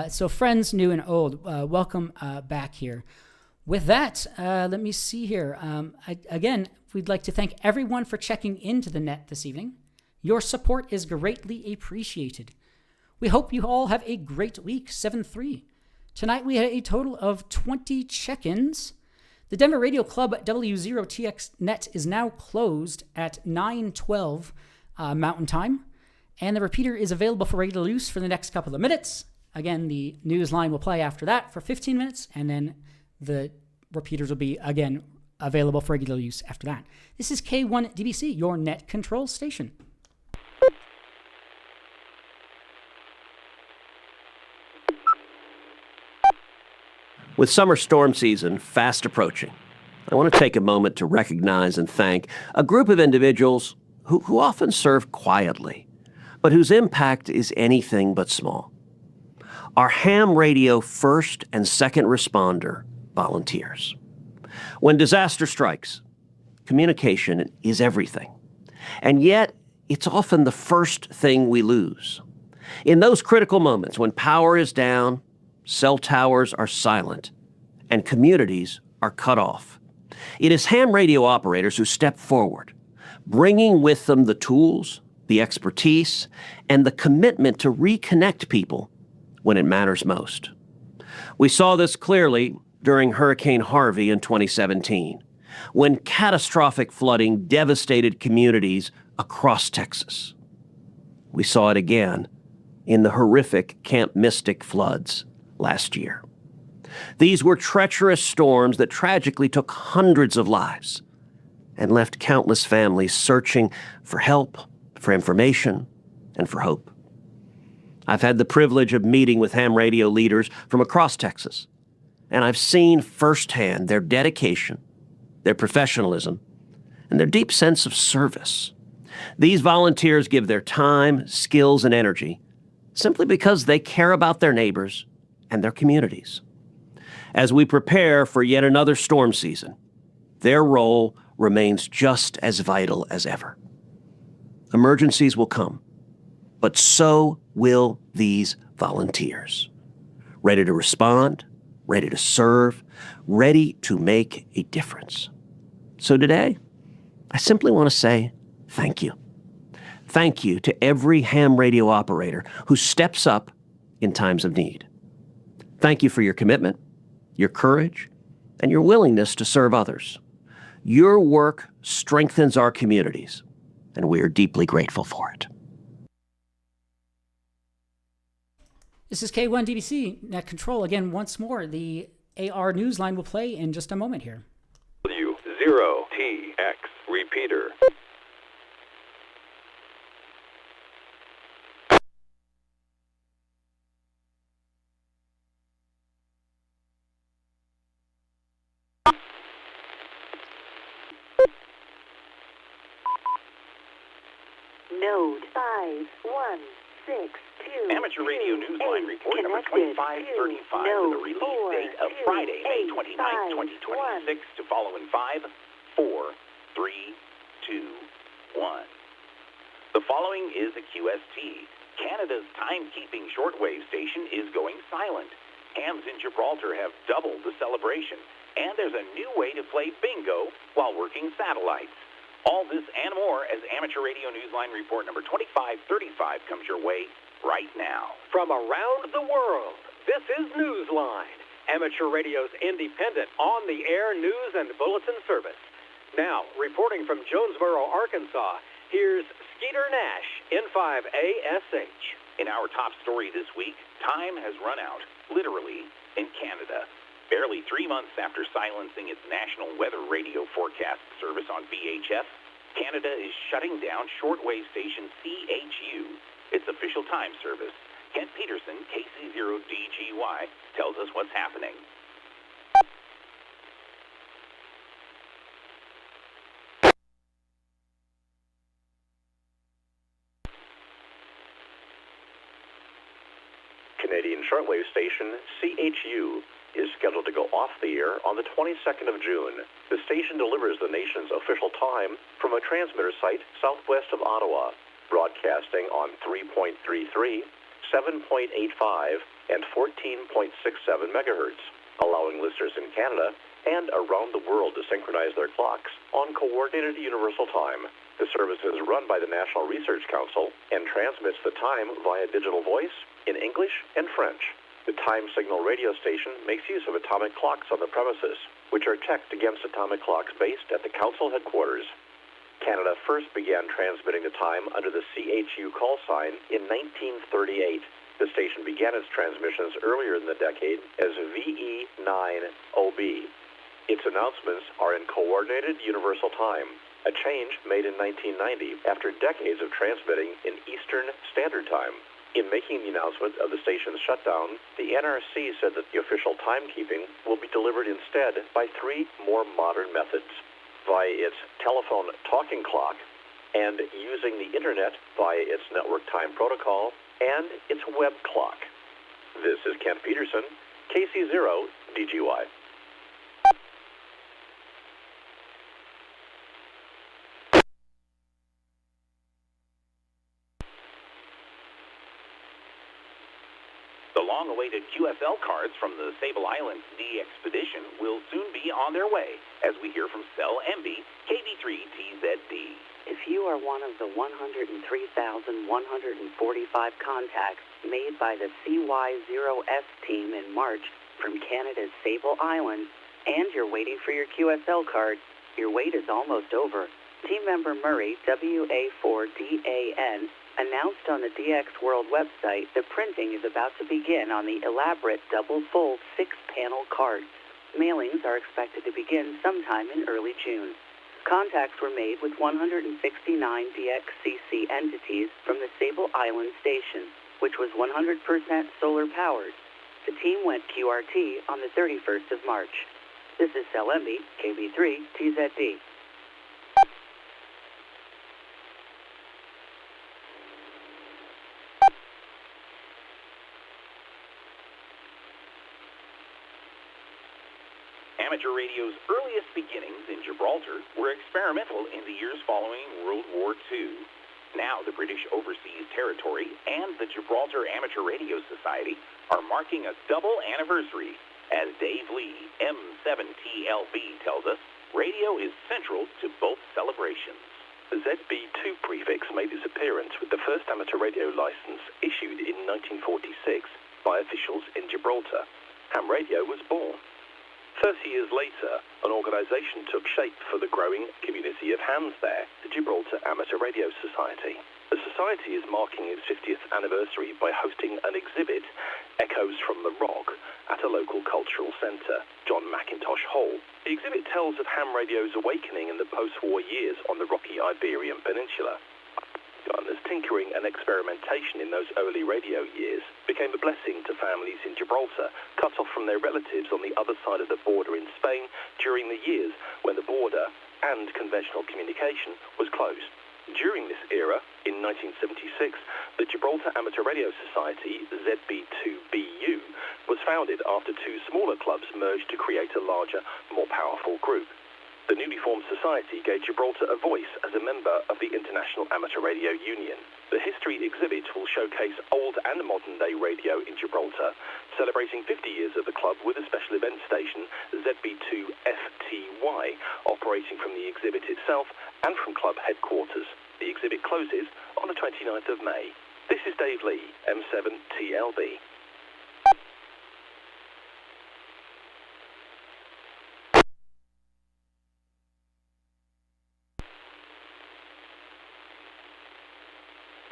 So friends, new and old, welcome back here. With that, let me see here. Again, we'd like to thank everyone for checking into the net this evening. Your support is greatly appreciated. We hope you all have a great week, 7-3. Tonight we had a total of 20 check-ins. The Denver Radio Club W0TX net is now closed at 9:12 Mountain Time, and the repeater is available for regular use for the next couple of minutes. Again, the news line will play after that for 15 minutes, and then the repeaters will be, again, available for regular use after that. This is K1DBC, your net control station. With summer storm season fast approaching, I want to take a moment to recognize and thank a group of individuals who often serve quietly, but whose impact is anything but small. Our ham radio first and second responder volunteers. When disaster strikes, communication is everything, and yet it's often the first thing we lose. In those critical moments when power is down, cell towers are silent, and communities are cut off, it is ham radio operators who step forward, bringing with them the tools, the expertise, and the commitment to reconnect people when it matters most. We saw this clearly during Hurricane Harvey in 2017, when catastrophic flooding devastated communities across Texas. We saw it again in the horrific Camp Mystic floods last year. These were treacherous storms that tragically took hundreds of lives and left countless families searching for help, for information, and for hope. I've had the privilege of meeting with ham radio leaders from across Texas, and I've seen firsthand their dedication, their professionalism, and their deep sense of service. These volunteers give their time, skills, and energy simply because they care about their neighbors and their communities. As we prepare for yet another storm season, their role remains just as vital as ever. Emergencies will come, but so will these volunteers. Ready to respond, ready to serve, ready to make a difference. So today, I simply want to say thank you. Thank you to every ham radio operator who steps up in times of need. Thank you for your commitment, your courage, and your willingness to serve others. Your work strengthens our communities, and we are deeply grateful for it. This is K1DBC Net Control. Again, once more, the AR Newsline will play in just a moment here. W0TX repeater. node 5162. Amateur Radio Newsline report number 2535 with the release date of Friday, May 29, 2026 to follow in 5, 4, 3, 2, 1. The following is a QST. Canada's timekeeping shortwave station is going silent. Hams in Gibraltar have doubled the celebration, and there's a new way to play bingo while working satellites. All this and more as Amateur Radio Newsline report number 2535 comes your way right now. From around the world, this is Newsline, Amateur Radio's independent, on-the-air news and bulletin service. Now, reporting from Jonesboro, Arkansas, here's Skeeter Nash, N5ASH. In our top story this week, time has run out, literally, in Canada. Barely 3 months after silencing its national weather radio forecast service on VHF, Canada is shutting down shortwave station CHU, its official time service. Kent Peterson, KC0DGY, tells us what's happening. Canadian shortwave station CHU is scheduled to go off the air on the 22nd of June. The station delivers the nation's official time from a transmitter site southwest of Ottawa, broadcasting on 3.33, 7.85, and 14.67 megahertz, allowing listeners in Canada and around the world to synchronize their clocks on Coordinated Universal Time. The service is run by the National Research Council and transmits the time via digital voice in English and French. The time signal radio station makes use of atomic clocks on the premises, which are checked against atomic clocks based at the Council headquarters. Canada first began transmitting the time under the CHU call sign in 1938. The station began its transmissions earlier in the decade as VE9OB. Its announcements are in Coordinated Universal Time, a change made in 1990 after decades of transmitting in Eastern Standard Time. In making the announcement of the station's shutdown, the NRC said that the official timekeeping will be delivered instead by 3 more modern methods: via its telephone talking clock, and using the internet via its network time protocol, and its web clock. This is Kent Peterson, KC0DGY. The long-awaited QSL cards from the Sable Islands D expedition will soon be on their way, as we hear from Cell MB, KB3TZD. If you are one of the 103,145 contacts made by the CY0S team in March from Canada's Sable Islands, and you're waiting for your QSL card, your wait is almost over. Team member Murray, WA4DAN, announced on the DX World website the printing is about to begin on the elaborate double-fold 6-panel cards. Mailings are expected to begin sometime in early June. Contacts were made with 169 DXCC entities from the Sable Island station, which was 100% solar powered. The team went QRT on the 31st of March. This is Cell MB, KB3TZD. Amateur radio's earliest beginnings in Gibraltar were experimental in the years following World War II. Now the British Overseas Territory and the Gibraltar Amateur Radio Society are marking a double anniversary. As Dave Lee, M7TLB, tells us, radio is central to both celebrations. The ZB2 prefix made its appearance with the first amateur radio license issued in 1946 by officials in Gibraltar. Ham radio was born. 30 years later, an organisation took shape for the growing community of hams there, the Gibraltar Amateur Radio Society. The society is marking its 50th anniversary by hosting an exhibit, Echoes from the Rock, at a local cultural centre, John Mackintosh Hall. The exhibit tells of ham radio's awakening in the post-war years on the rocky Iberian Peninsula. As tinkering and experimentation in those early radio years became a blessing to families in Gibraltar, cut off from their relatives on the other side of the border in Spain during the years when the border and conventional communication was closed. During this era, in 1976, the Gibraltar Amateur Radio Society, ZB2BU, was founded after two smaller clubs merged to create a larger, more powerful group. The newly formed society gave Gibraltar a voice as a member of the International Amateur Radio Union. The history exhibit will showcase old and modern-day radio in Gibraltar, celebrating 50 years of the club with a special event station, ZB2FTY, operating from the exhibit itself and from club headquarters. The exhibit closes on the 29th of May. This is Dave Lee, M7TLB.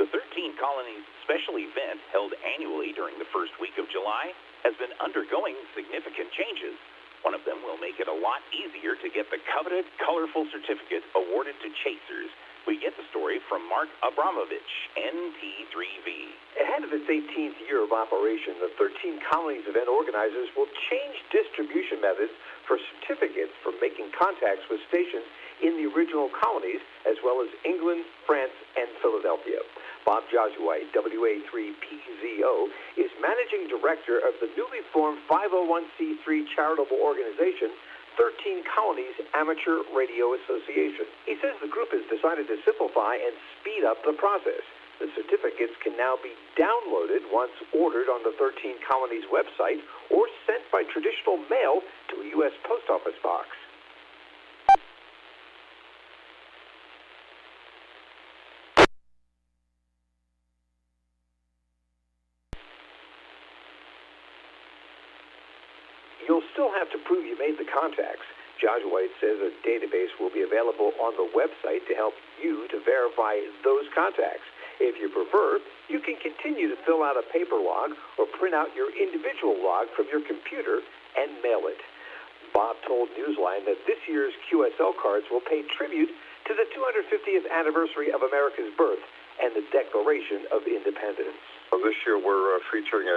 The 13 Colonies special event, held annually during the first week of July, has been undergoing significant changes. One of them will make it a lot easier to get the coveted, colorful certificate awarded to chasers. We get the story from Mark Abramovich, NT3V. Ahead of its 18th year of operation, the 13 Colonies event organizers will change distribution methods for certificates for making contacts with stations in the original colonies, as well as England, France, and Philadelphia. Bob Josué, WA3PZO, is managing director of the newly formed 501c3 charitable organization, 13 Colonies Amateur Radio Association. He says the group has decided to simplify and speed up the process. The certificates can now be downloaded once ordered on the 13 Colonies website or sent by traditional mail to a U.S. post office box. You'll still have to prove you made the contacts. Joshua says a database will be available on the website to help you to verify those contacts. If you prefer, you can continue to fill out a paper log or print out your individual log from your computer and mail it. Bob told Newsline that this year's QSL cards will pay tribute to the 250th anniversary of America's birth and the Declaration of Independence. This year we're featuring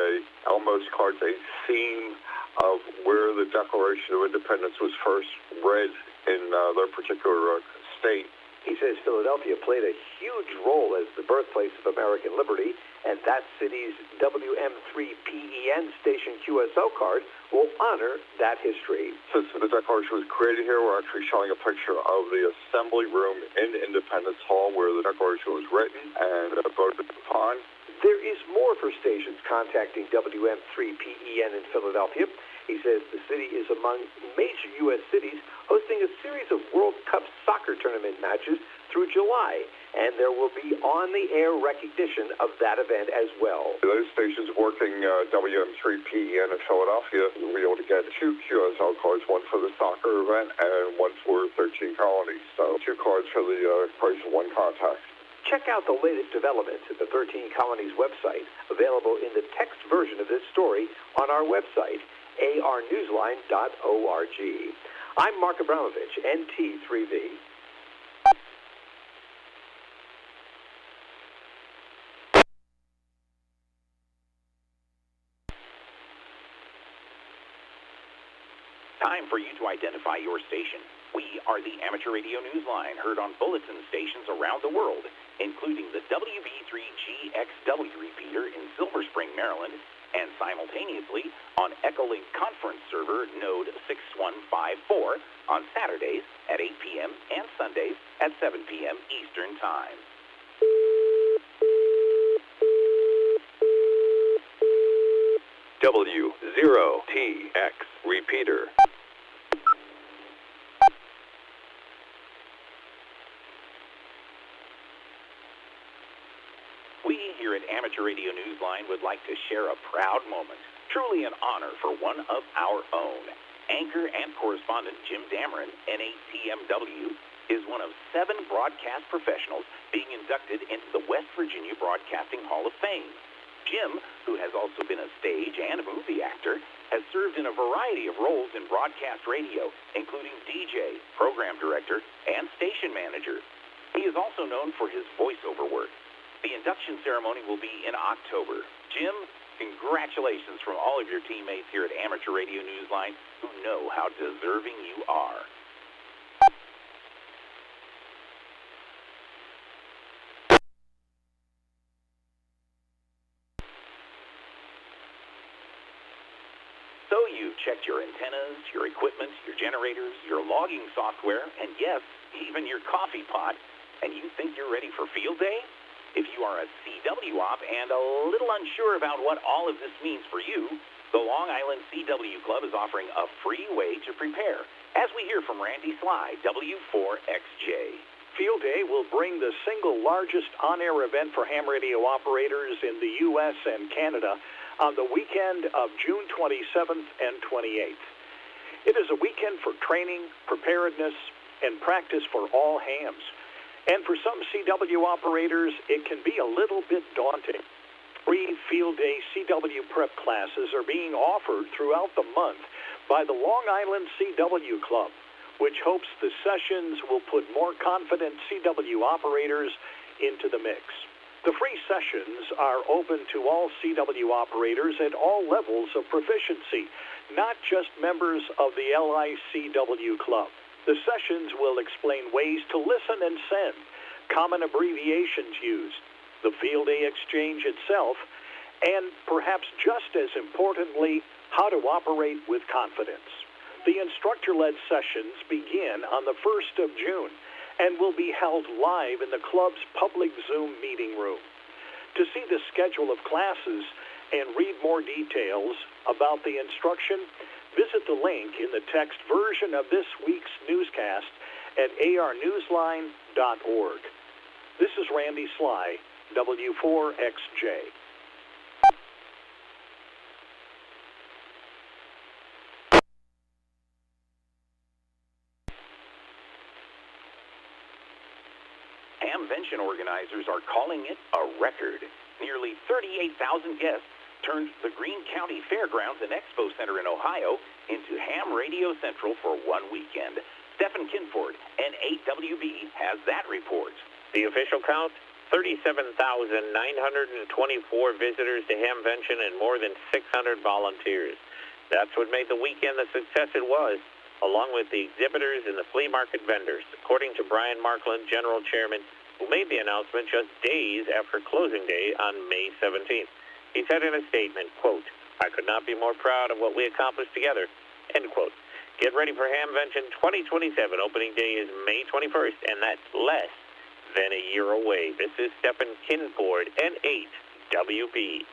Elmo's cards, a scene of where the Declaration of Independence was first read in their particular state. He says Philadelphia played a huge role as the birthplace of American liberty, and that city's WM3PEN station QSL card will honor that history. Since the Declaration was created here, we're actually showing a picture of the assembly room in Independence Hall where the Declaration was written and voted upon. There is more for stations contacting WM3PEN in Philadelphia. He says the city is among major U.S. cities hosting a series of World Cup soccer tournament matches through July, and there will be on-the-air recognition of that event as well. Those stations working WM3PEN in Philadelphia will be able to get two QSL cards, one for the soccer event and one for 13 Colonies. So two cards for the price of one contact. Check out the latest developments at the 13 Colonies website, available in the text version of this story on our website, arnewsline.org. I'm Mark Abramovich, NT3V. Time for you to identify your station. We are the Amateur Radio Newsline, heard on bulletin stations around the world, including the W0TX repeater in Silver Spring, Maryland, and simultaneously on echolink conference server node 6154 on Saturdays at 8 p.m. and Sundays at 7 p.m. Eastern Time. W0TX repeater. We here at Amateur Radio Newsline would like to share a proud moment, truly an honor for one of our own. Anchor and correspondent Jim Dameron, N8TMW, is one of 7 broadcast professionals being inducted into the West Virginia Broadcasting Hall of Fame. Jim, who has also been a stage and movie actor, has served in a variety of roles in broadcast radio, including DJ, program director, and station manager. He is also known for his voiceover work. The induction ceremony will be in October. Jim, congratulations from all of your teammates here at Amateur Radio Newsline who know how deserving you are. So you've checked your antennas, your equipment, your generators, your logging software, and yes, even your coffee pot, and you think you're ready for field day? If you are a CW op and a little unsure about what all of this means for you, the Long Island CW Club is offering a free way to prepare, as we hear from Randy Sly, W0TX. Field Day will bring the single largest on-air event for ham radio operators in the U.S. and Canada on the weekend of June 27th and 28th. It is a weekend for training, preparedness, and practice for all hams. And for some CW operators, it can be a little bit daunting. Free Field Day CW prep classes are being offered throughout the month by the Long Island CW Club, which hopes the sessions will put more confident CW operators into the mix. The free sessions are open to all CW operators at all levels of proficiency, not just members of the LICW Club. The sessions will explain ways to listen and send, common abbreviations used, the Field Day exchange itself, and perhaps just as importantly, how to operate with confidence. The instructor-led sessions begin on the 1st of June and will be held live in the club's public Zoom meeting room. To see the schedule of classes and read more details about the instruction, visit the link in the text version of this week's newscast at arnewsline.org. This is Randy Sly, W4XJ. Hamvention organizers are calling it a record. Nearly 38,000 guests turned the Greene County Fairgrounds and Expo Center in Ohio into Ham Radio Central for one weekend. Stephen Kinford, N8WB, has that report. The official count? 37,924 visitors to Hamvention and more than 600 volunteers. That's what made the weekend the success it was, along with the exhibitors and the flea market vendors, according to Brian Markland, General Chairman, who made the announcement just days after closing day on May 17th. He said in a statement, quote, "I could not be more proud of what we accomplished together," end quote. Get ready for Hamvention 2027. Opening day is May 21st, and that's less than a year away. This is Stephen Kinford, N8WB.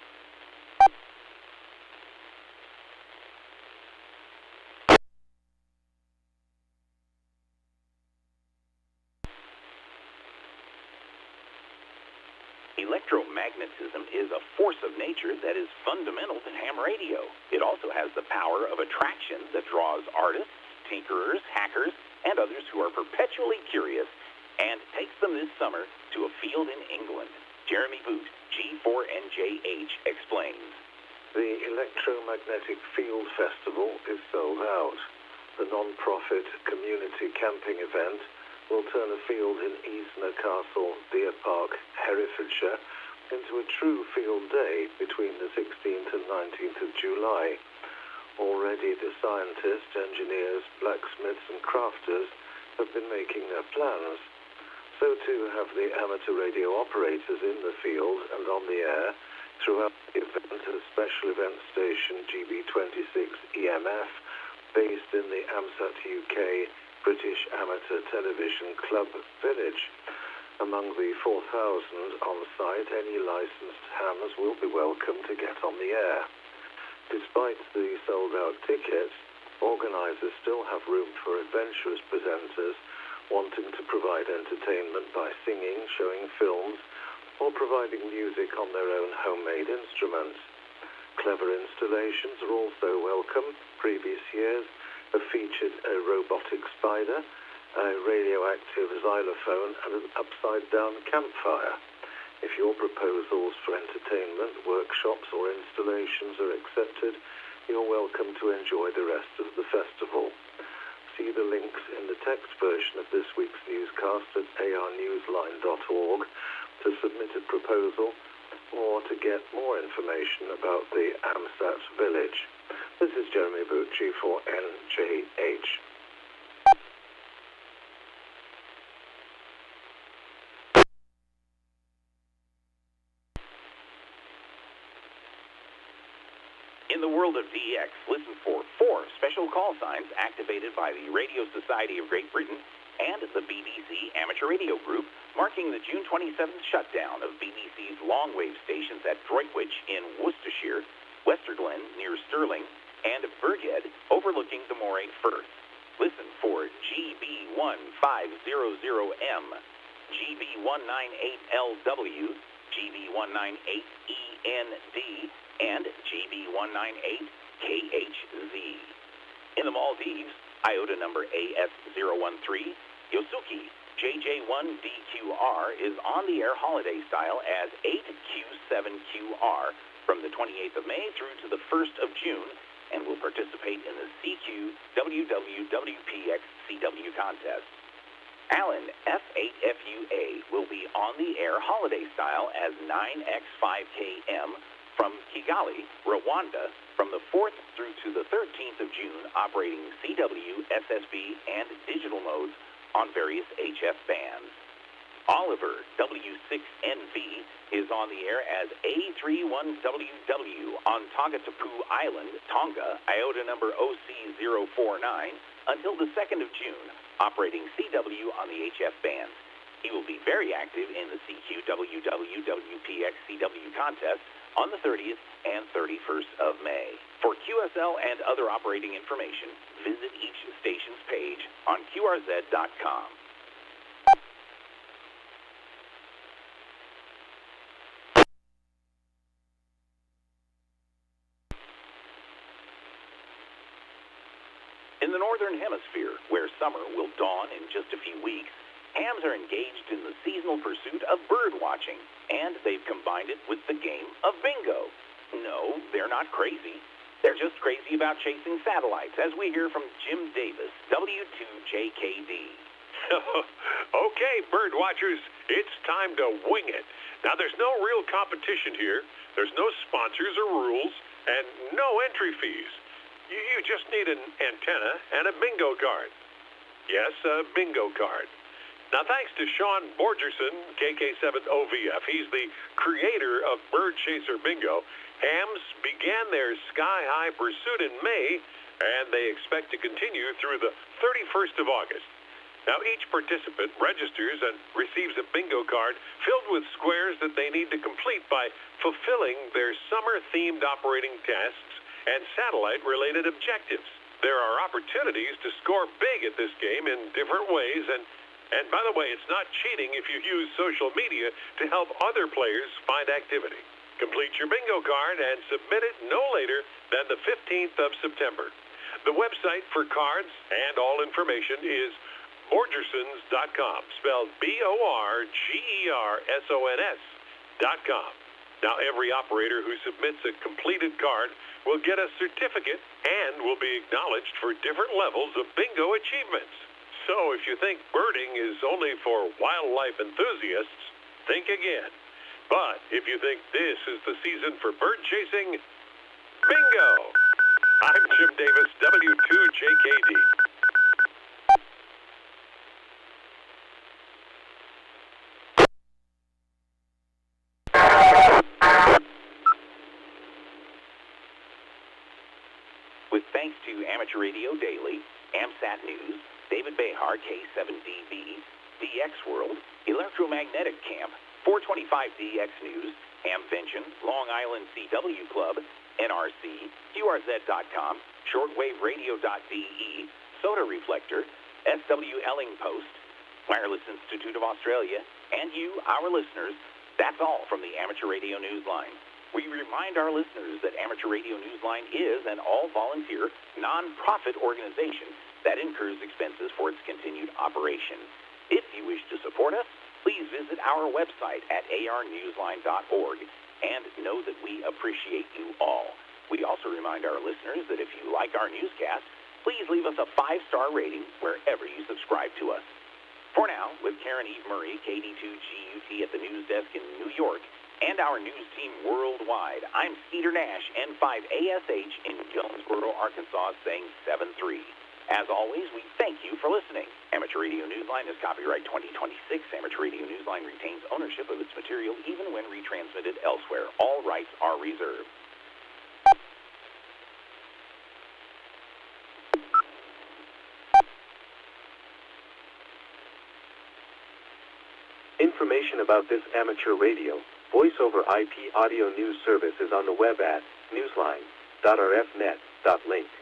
Electromagnetism is a force of nature that is fundamental to ham radio. It also has the power of attraction that draws artists, tinkerers, hackers, and others who are perpetually curious, and takes them this summer to a field in England. Jeremy Boot, G4NJH, explains. The Electromagnetic Field Festival is sold out. The non-profit community camping event will turn a field in Easner Castle, Deer Park, Herefordshire, into a true field day between the 16th and 19th of July. Already the scientists, engineers, blacksmiths and crafters have been making their plans. So too have the amateur radio operators in the field and on the air throughout the event at a special event station GB26 EMF based in the AMSAT UK British Amateur Television Club Village. Among the 4,000 on site, any licensed hams will be welcome to get on the air. Despite the sold-out tickets, organisers still have room for adventurous presenters wanting to provide entertainment by singing, showing films, or providing music on their own homemade instruments. Clever installations are also welcome. Previous years have featured a robotic spider, a radioactive xylophone, and an upside-down campfire. If your proposals for entertainment, workshops, or installations are accepted, you're welcome to enjoy the rest of the festival. See the links in the text version of this week's newscast at arnewsline.org to submit a proposal or to get more information about the AMSAT Village. This is Jeremy Boot, G4NJH. In In the world of DX, listen for 4 special call signs activated by the Radio Society of Great Britain and the BBC Amateur Radio Group, marking the June 27th shutdown of BBC's long-wave stations at Droitwich in Worcestershire, Westerglen near Stirling, and Burghead overlooking the Moray Firth. Listen for GB1500M, GB198LW, GB198END, and GB198KHZ. In the Maldives, IOTA number AS013, Yosuke JJ1DQR is on the air holiday style as 8Q7QR from the 28th of May through to the 1st of June, and will participate in the CQ WWTX CW contest. Allen F8FUA will be on the air holiday style as 9X5KM from Kigali, Rwanda, from the 4th through to the 13th of June, operating CW, SSB, and digital modes on various HF bands. Oliver W6NV is on the air as A31WW on Tongatapu Island, Tonga, IOTA number OC049, until the 2nd of June, operating CW on the HF bands. He will be very active in the CQ WWTX CW contest on the 30th and 31st of May. For QSL and other operating information, visit each station's page on QRZ.com. In the Northern Hemisphere, where summer will dawn in just a few weeks, hams are engaged in the seasonal pursuit of bird watching, and they've combined it with the game of bingo. No, they're not crazy. They're just crazy about chasing satellites, as we hear from Jim Davis, W2JKD. Okay, bird watchers, it's time to wing it. Now, there's no real competition here. There's no sponsors or rules, and no entry fees. You just need an antenna and a bingo card. Yes, a bingo card. Now, thanks to Sean Borgerson, KK7OVF, he's the creator of Bird Chaser Bingo, hams began their sky-high pursuit in May, and they expect to continue through the 31st of August. Now, each participant registers and receives a bingo card filled with squares that they need to complete by fulfilling their summer-themed operating tasks and satellite-related objectives. There are opportunities to score big at this game in different ways, and by the way, it's not cheating if you use social media to help other players find activity. Complete your bingo card and submit it no later than the 15th of September. The website for cards and all information is borgersons.com, spelled BORGERSONS.com. Now, every operator who submits a completed card will get a certificate and will be acknowledged for different levels of bingo achievements. So if you think birding is only for wildlife enthusiasts, think again. But if you think this is the season for bird chasing, bingo! I'm Jim Davis, W2JKD. With thanks to Amateur Radio Daily, AMSAT News, David Behar, K7DB, DX World, Electromagnetic Camp, 425DX News, Hamvention, Long Island CW Club, NRC, QRZ.com, shortwaveradio.de, Soda Reflector, SW Elling Post, Wireless Institute of Australia, and you, our listeners, that's all from the Amateur Radio Newsline. We remind our listeners that Amateur Radio Newsline is an all-volunteer, non-profit organization that incurs expenses for its continued operation. If you wish to support us, please visit our website at arnewsline.org and know that we appreciate you all. We also remind our listeners that if you like our newscast, please leave us a 5-star rating wherever you subscribe to us. For now, with Karen Eve Murray, KD2GUT at the news desk in New York, and our news team worldwide, I'm Skeeter Nash, N5ASH in Jonesboro, Arkansas, saying 7-3. As always, we thank you for listening. Amateur Radio Newsline is copyright 2026. Amateur Radio Newsline retains ownership of its material even when retransmitted elsewhere. All rights are reserved. Information about this amateur radio, voice over IP audio news service is on the web at newsline.rfnet.link.